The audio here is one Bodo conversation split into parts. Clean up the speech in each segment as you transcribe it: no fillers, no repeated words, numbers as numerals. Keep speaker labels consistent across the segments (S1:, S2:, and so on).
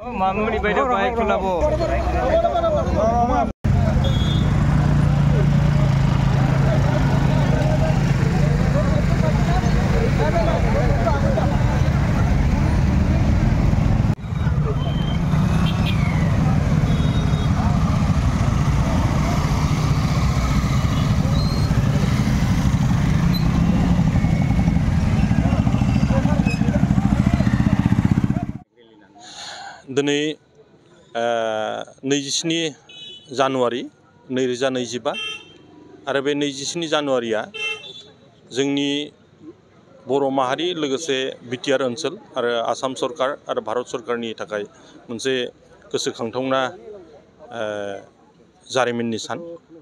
S1: Mamuni by the bike collabo.
S2: दिनै 27 जानुवारि 2025 आरो बे 27 जानुवारिया जोंनि बर' माहारि लोगोसे बिटिआर ओनसोल आरो आसाम सरकार आरो भारत सरकारनि थाखाय मोनसे गोसोखांथावना जारिमिननि सान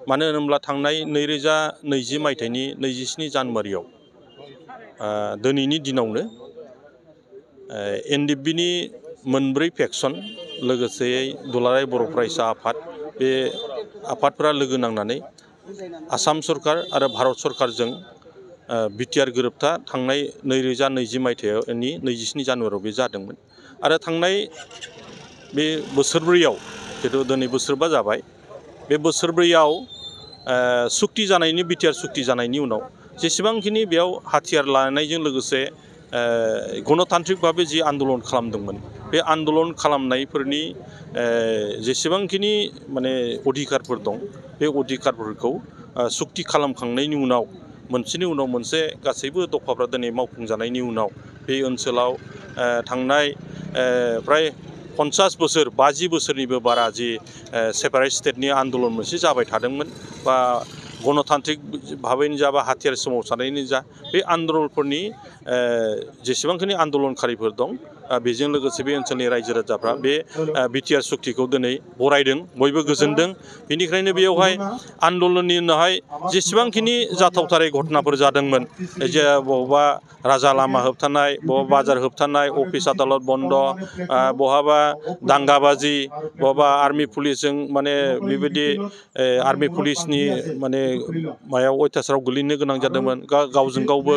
S2: मानो होनोब्ला थांनाय 2020 मायथाइनि 27 जानुवारियाव दिनैनि दिनावनो एनडिएफबिनि मोनब्रै फेक्सन लोगोसे दुलाराय बर' फरायसा आफाद बे आफादफोरा लोगो नांनानै आसाम सरकार आरो भारत सरकारजों बिटिआर गोरोबथा थांनाय 2020 मायथाइनि 27 जानुवारियाव बे जादोंमोन आरो थांनाय बे बोसोरब्रैयाव जितु दिनै बोसोरबा जाबाय बे बोसोरब्रैयाव सुक्ति जानायनि बिटिआर सुक्ति जानायनि उनाव जेसेबांखिनि बेयाव हाथियार लानायजों लोगोसे गणतान्त्रिक भावे जि आन्दलन खालामदोंमोन बे आन्दलन खालामनायफोरनि जेसेबांखिनि माने अधिकारफोर दं बे अधिकारफोरखौ सुक्ति खालामखांनायनि उनाव मोनसेनि उनाव मोनसे गासैबो दफाफ्रा दिनै मावफुंजानायनि उनाव बे ओनसोलाव थांनाय प्राय 50 बोसोर 50 बोसोरनिबो बारा जि सेपारेट स्टेटनि आन्दलन मोनसे जाबाय थादोंमोन बा गणतान्त्रिक भावेनो जा बा हाथियार सोमावसारनायनि जा बे आन्दलनफोरनि जेसेबांखिनि आन्दलनकारिफोर दं बेजों लोगोसे बे ओनसोलनि रायजो राजाफ्रा बे बिटिआर सुक्तिखौ दिनै बरायदों बयबो गोजोनदों बेनिखायनो बेयावहाय आन्दलननि उनावहाय जेसेबांखिनि जाथावथारै घटनाफोर जादोंमोन जे बहाबा राजा लामा होबथानाय बहाबा बाजार होबथानाय अफिस आदालत बन्द बहाबा दांगाबाजि बहाबा आर्मि पुलिसजों माने बेबायदि आर्मि पुलिसनि माने मायाव अयथासाराव गोलैनो गोनां जादोंमोन गावजों गावबो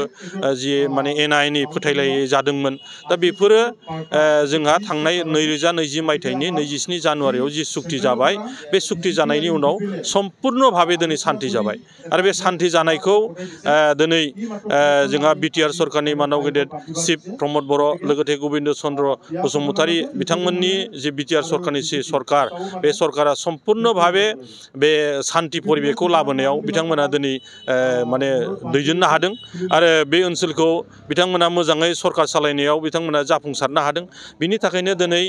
S2: जि माने एना एनि फोथायलायनाय जादोंमोन दा बेफोरो जोंहा थांनाय 2020 मायथाइनि 27 जानुवारियाव जि सुक्ति जाबाय बे सुक्ति जानायनि उनाव सम्पूर्ण भावे दिनै सान्ति जाबाय आरो बे सान्ति जानायखौ दिनै जोंहा बिटिआर सरकारनि मानव गेदेर चिफ प्रमद बर' लोगोसे गबिन्द चन्द्र बसुमतारी बिथांमोननि जे बिटिआर सरकारनि सरकार बे सरकारा सम्पूर्ण भावे बे सान्ति परिबेखौ लाबोनायाव बिथांमोना दिनै माने दैदेननो हादों आरो बे ओनसोलखौ बिथांमोना मोजाङै सरकार सालायनायाव बिथांमोना जाफुंसारनो हादों बिनि थाखायनो दिनै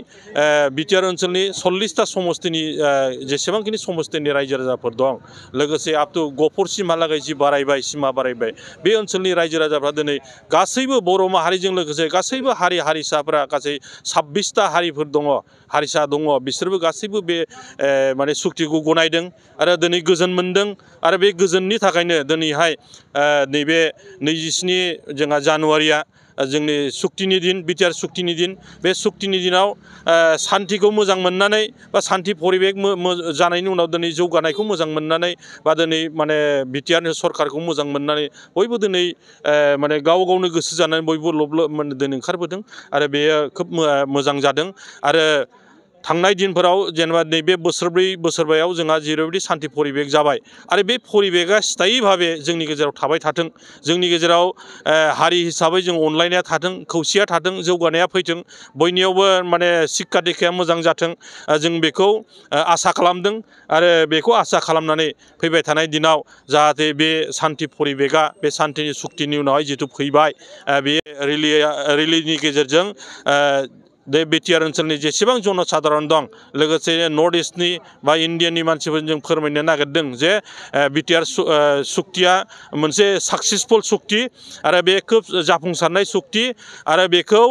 S2: बिटिआर ओनसोलनि 40टा समस्तिनि जेसेबांखिनि समस्तिनि रायजो राजाफोर दं लोगोसे आप टु गफुरसिमहालागै जि बारायबाय सिमा बारायबाय बे ओनसोलनि रायजो राजाफ्रा दिनै गासैबो बर' माहारिजों लोगोसे गासैबो हारि हारिसाफ्रा गासै 26टा हारिफोर दङ हारिसा दङ बिसोरबो गासैबो बे माने सुक्तिखौ गनायदों आरो दिनै गोजोन मोनदों आरो बे गोजोननि थाखायनो दिनैहाय नैबे 27 जोंहा जानुवारिया जोंनि सुक्तिनि दिन बिटिआर सुक्तिनि दिन बे सुक्तिनि दिनाव सान्तिखौ मोजां मोननानै बा सान्ति परिबेक जानायनि उनाव दिनै जौगानायखौ मोजां मोननानै बा दिनै माने बिटिआर सरकारखौ मोजां मोननानै बयबो दिनै माने गाव गावनो गोसो जानानै बयबो दिनै ओंखारबोदों आरो बेयो खोब मोजां जादों आरो थांनाय दिनफोराव जेनेबा नैबे बोसोरबायाव जोंहा जेरैबायदि सान्ति परिबेक जाबाय आरो बे परिबेकआ स्थायी भावे जोंनि गेजेराव थाबाय थाथों जोंनि गेजेराव हारि हिसाबै जों अनलायनाया थाथों खौसेया थाथों जौगानाया फैथों बयनियावबो माने शिक्षा दिक्षाया मोजां जाथों जों बेखौ आसा खालामदों आरो बेखौ आसा खालामनानै फैबाय थानाय दिनाव जाहाथे बे सान्ति परिबेकआ बे सान्तिनि सुक्तिनि उनावहाय जिथु फैबाय बे रेलिनि गेजेरजों बे बिटिआर ओनसोलनि जेसेबां जनसाधारन दं लोगोसे नर्थ इस्टनि बा इन्डियानि मानसिफोरजों जों फोरमायनो नागिरदों जे बिटिआर सुक्तिया मोनसे साक्सेसफुल सुक्ति आरो बे खोब जाफुंसारनाय सुक्ति आरो बेखौ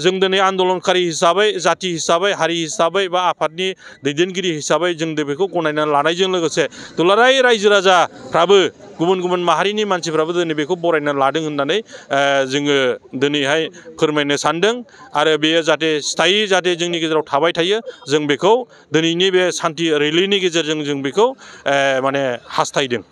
S2: जों दिनै आन्दलनकारि हिसाबै जाथि हिसाबै हारि हिसाबै बा आफादनि दैदेनगिरि हिसाबै जों बेखौ गनायना लानायजों लोगोसे दुलाराय रायजो राजाफ्राबो गुबुन गुबुन माहारिनि मानसिफ्राबो दिनै बेखौ बरायना लादों होननानै जोङो दिनैहाय फोरमायनो सानदों आरो बेयो जाहाथे स्थायी जाहाथे जोंनि गेजेराव थाबाय थायो जों बेखौ दिनैनि बे सान्ति रेलिनि गेजेरजों जों बेखौ माने हास्थायदों।